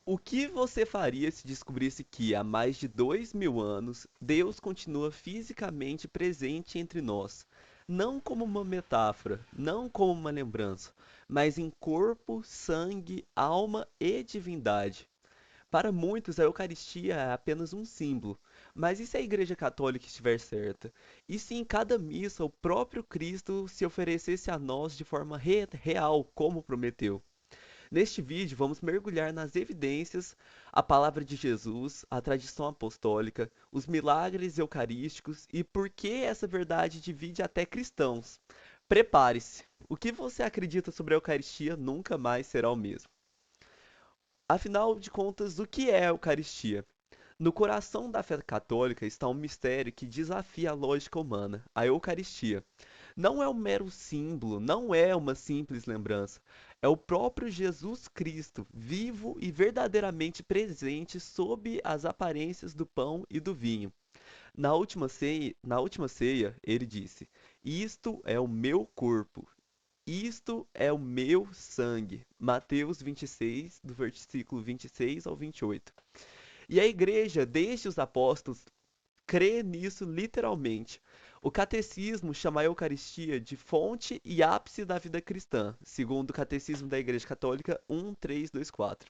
O que você faria se descobrisse que, há mais de 2000 anos, Deus continua fisicamente presente entre nós? Não como uma metáfora, não como uma lembrança, mas em corpo, sangue, alma e divindade. Para muitos, a Eucaristia é apenas um símbolo, mas e se a Igreja Católica estiver certa? E se em cada missa o próprio Cristo se oferecesse a nós de forma real, como prometeu? Neste vídeo, vamos mergulhar nas evidências, a palavra de Jesus, a tradição apostólica, os milagres eucarísticos e por que essa verdade divide até cristãos. Prepare-se! O que você acredita sobre a Eucaristia nunca mais será o mesmo. Afinal de contas, o que é a Eucaristia? No coração da fé católica está um mistério que desafia a lógica humana, a Eucaristia. Não é um mero símbolo, não é uma simples lembrança. É o próprio Jesus Cristo, vivo e verdadeiramente presente sob as aparências do pão e do vinho. Na última ceia, ele disse: Isto é o meu corpo, isto é o meu sangue. Mateus 26, do versículo 26 ao 28. E a igreja, desde os apóstolos, crê nisso literalmente. O catecismo chama a Eucaristia de fonte e ápice da vida cristã, segundo o Catecismo da Igreja Católica 1.324.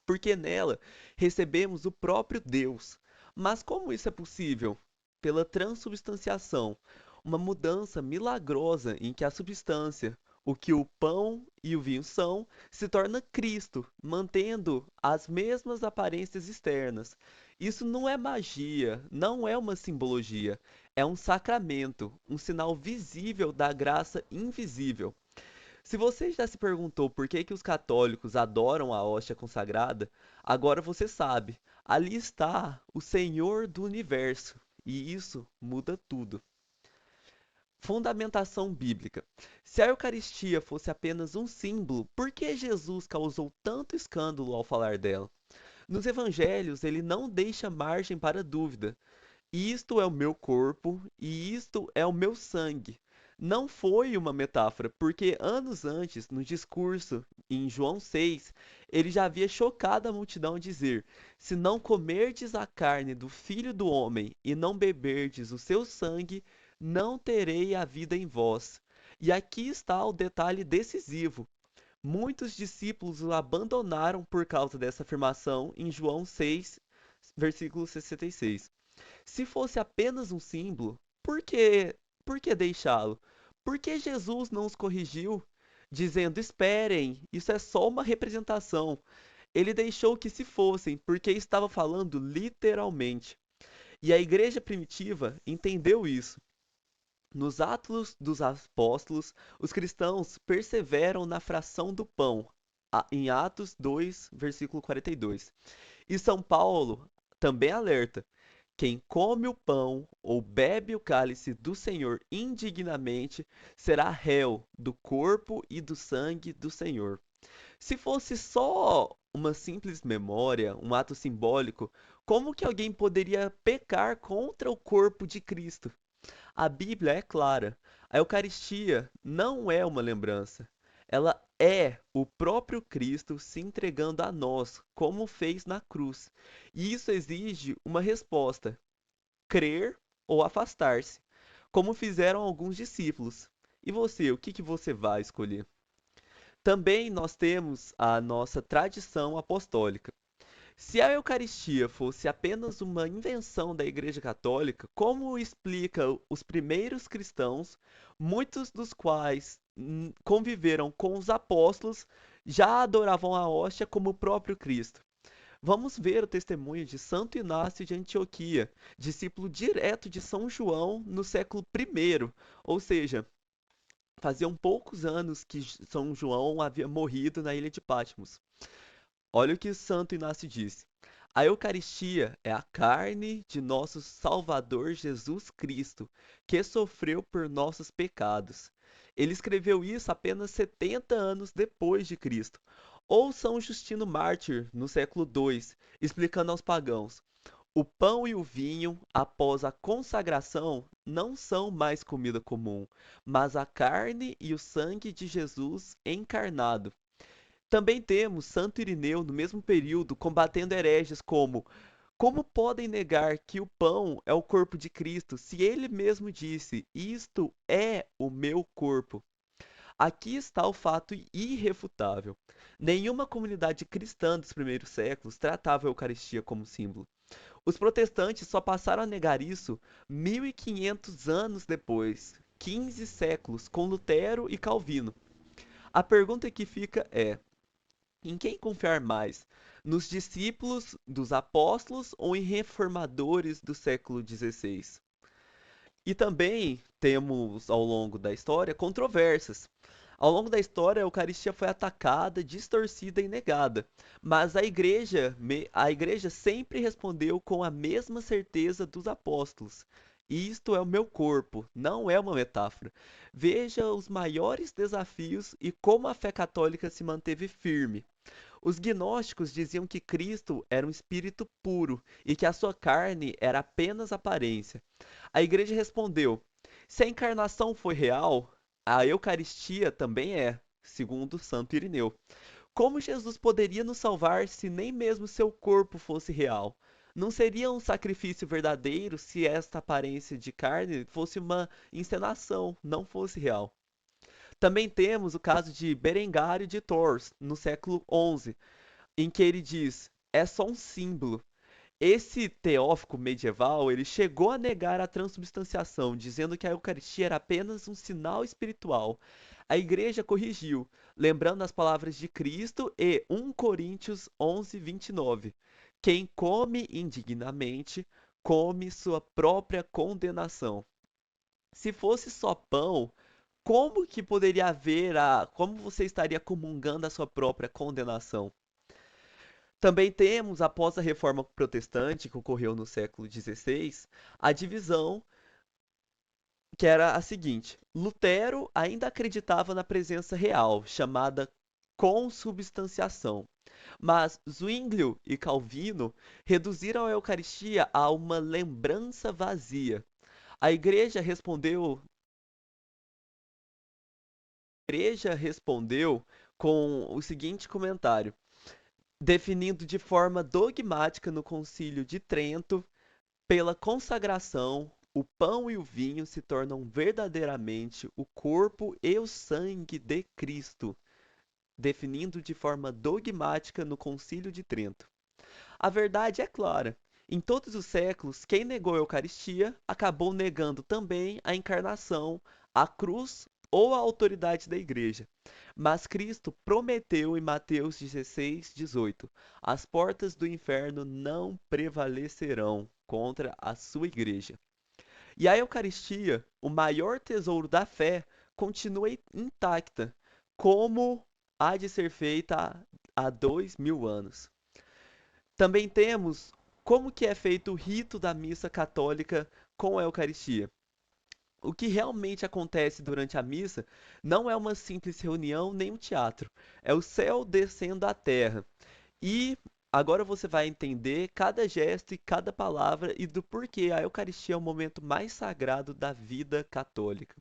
Porque nela recebemos o próprio Deus. Mas como isso é possível? Pela transubstanciação, uma mudança milagrosa em que a substância, o que o pão e o vinho são, se torna Cristo, mantendo as mesmas aparências externas. Isso não é magia, não é uma simbologia, é um sacramento, um sinal visível da graça invisível. Se você já se perguntou por que os católicos adoram a hóstia consagrada, agora você sabe. Ali está o Senhor do universo, e isso muda tudo. Fundamentação bíblica. Se a Eucaristia fosse apenas um símbolo, por que Jesus causou tanto escândalo ao falar dela? Nos evangelhos, ele não deixa margem para dúvida. Isto é o meu corpo e isto é o meu sangue. Não foi uma metáfora, porque anos antes, no discurso em João 6, ele já havia chocado a multidão ao dizer: Se não comerdes a carne do Filho do Homem e não beberdes o seu sangue, não terei a vida em vós. E aqui está o detalhe decisivo. Muitos discípulos o abandonaram por causa dessa afirmação em João 6, versículo 66. Se fosse apenas um símbolo, por que deixá-lo? Por que Jesus não os corrigiu, dizendo: esperem, isso é só uma representação? Ele deixou que se fossem, porque estava falando literalmente. E a igreja primitiva entendeu isso. Nos Atos dos Apóstolos, os cristãos perseveram na fração do pão, em Atos 2, versículo 42. E São Paulo também alerta: quem come o pão ou bebe o cálice do Senhor indignamente será réu do corpo e do sangue do Senhor. Se fosse só uma simples memória, um ato simbólico, como que alguém poderia pecar contra o corpo de Cristo? A Bíblia é clara. A Eucaristia não é uma lembrança. Ela é o próprio Cristo se entregando a nós, como fez na cruz. E isso exige uma resposta: crer ou afastar-se, como fizeram alguns discípulos. E você, o que você vai escolher? Também nós temos a nossa tradição apostólica. Se a Eucaristia fosse apenas uma invenção da Igreja Católica, como explica os primeiros cristãos, muitos dos quais conviveram com os apóstolos, já adoravam a hóstia como o próprio Cristo? Vamos ver o testemunho de Santo Inácio de Antioquia, discípulo direto de São João no século I, ou seja, faziam poucos anos que São João havia morrido na ilha de Patmos. Olha o que Santo Inácio disse: a Eucaristia é a carne de nosso Salvador Jesus Cristo, que sofreu por nossos pecados. Ele escreveu isso apenas 70 anos depois de Cristo. Ou São Justino Mártir, no século II, explicando aos pagãos: o pão e o vinho, após a consagração, não são mais comida comum, mas a carne e o sangue de Jesus encarnado. Também temos Santo Irineu, no mesmo período, combatendo hereges como podem negar que o pão é o corpo de Cristo, se ele mesmo disse: Isto é o meu corpo? Aqui está o fato irrefutável. Nenhuma comunidade cristã dos primeiros séculos tratava a Eucaristia como símbolo. Os protestantes só passaram a negar isso 1500 anos depois, 15 séculos, com Lutero e Calvino. A pergunta que fica é: em quem confiar mais? Nos discípulos dos apóstolos ou em reformadores do século XVI? E também temos, ao longo da história, controvérsias. Ao longo da história, a Eucaristia foi atacada, distorcida e negada, mas a igreja sempre respondeu com a mesma certeza dos apóstolos. Isto é o meu corpo, não é uma metáfora. Veja os maiores desafios e como a fé católica se manteve firme. Os gnósticos diziam que Cristo era um espírito puro e que a sua carne era apenas aparência. A igreja respondeu: se a encarnação foi real, a Eucaristia também é, segundo Santo Irineu. Como Jesus poderia nos salvar se nem mesmo seu corpo fosse real? Não seria um sacrifício verdadeiro se esta aparência de carne fosse uma encenação, não fosse real? Também temos o caso de Berengário de Tours, no século XI, em que ele diz: é só um símbolo. Esse teófico medieval, ele chegou a negar a transubstanciação, dizendo que a Eucaristia era apenas um sinal espiritual. A igreja corrigiu, lembrando as palavras de Cristo e 1 Coríntios 11:29. Quem come indignamente, come sua própria condenação. Se fosse só pão, como você estaria comungando a sua própria condenação? Também temos, após a Reforma Protestante, que ocorreu no século XVI, a divisão que era a seguinte: Lutero ainda acreditava na presença real, chamada consubstanciação, mas Zwinglio e Calvino reduziram a Eucaristia a uma lembrança vazia. A igreja respondeu com o seguinte comentário: definindo de forma dogmática no Concílio de Trento, pela consagração, o pão e o vinho se tornam verdadeiramente o corpo e o sangue de Cristo, definindo de forma dogmática no Concílio de Trento. A verdade é clara. Em todos os séculos, quem negou a Eucaristia acabou negando também a encarnação, a cruz ou a autoridade da Igreja. Mas Cristo prometeu em Mateus 16:18: as portas do inferno não prevalecerão contra a sua Igreja. E a Eucaristia, o maior tesouro da fé, continua intacta, como há de ser feita há 2000 anos. Também temos como que é feito o rito da missa católica com a Eucaristia. O que realmente acontece durante a missa não é uma simples reunião nem um teatro. É o céu descendo à terra. E agora você vai entender cada gesto e cada palavra e do porquê a Eucaristia é o momento mais sagrado da vida católica.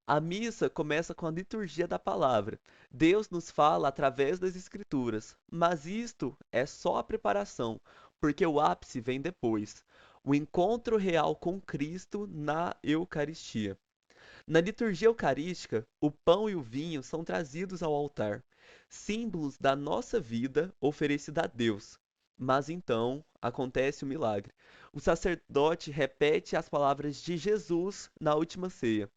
A missa começa com a liturgia da palavra. Deus nos fala através das Escrituras, mas isto é só a preparação, porque o ápice vem depois. O encontro real com Cristo na Eucaristia. Na liturgia eucarística, o pão e o vinho são trazidos ao altar, símbolos da nossa vida oferecida a Deus. Mas então acontece o milagre. O sacerdote repete as palavras de Jesus na última ceia: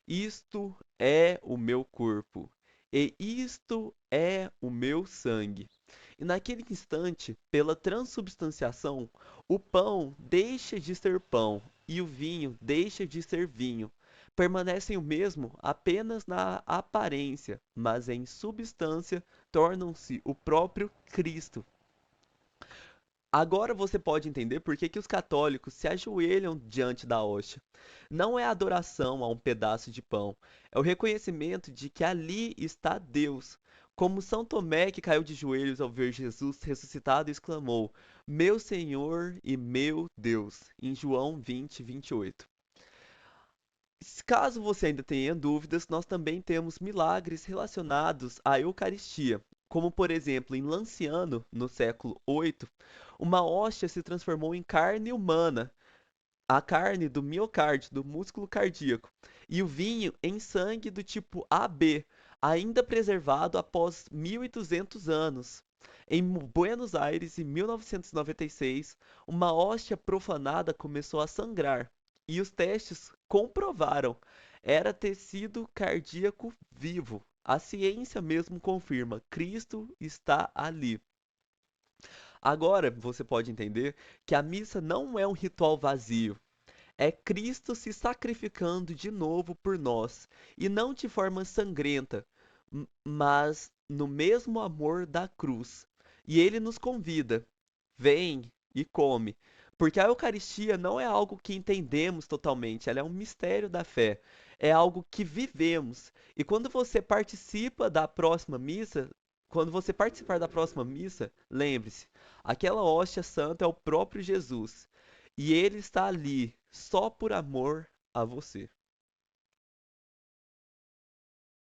isto é o meu corpo, e isto é o meu sangue. E naquele instante, pela transubstanciação, o pão deixa de ser pão e o vinho deixa de ser vinho. Permanecem o mesmo apenas na aparência, mas em substância tornam-se o próprio Cristo. Agora você pode entender por que os católicos se ajoelham diante da hóstia. Não é adoração a um pedaço de pão, é o reconhecimento de que ali está Deus. Como São Tomé, que caiu de joelhos ao ver Jesus ressuscitado, exclamou: Meu Senhor e meu Deus, em João 20:28. Caso você ainda tenha dúvidas, nós também temos milagres relacionados à Eucaristia. Como, por exemplo, em Lanciano, no século VIII, uma hóstia se transformou em carne humana, a carne do miocárdio, do músculo cardíaco, e o vinho em sangue do tipo AB, ainda preservado após 1.200 anos. Em Buenos Aires, em 1996, uma hóstia profanada começou a sangrar, e os testes comprovaram era tecido cardíaco vivo. A ciência mesmo confirma, Cristo está ali. Agora você pode entender que a missa não é um ritual vazio, é Cristo se sacrificando de novo por nós, e não de forma sangrenta, mas no mesmo amor da cruz. E ele nos convida: vem e come. Porque a Eucaristia não é algo que entendemos totalmente, ela é um mistério da fé. É algo que vivemos. E quando você participa da próxima missa, quando você participar da próxima missa, lembre-se, aquela hóstia santa é o próprio Jesus. E ele está ali só por amor a você.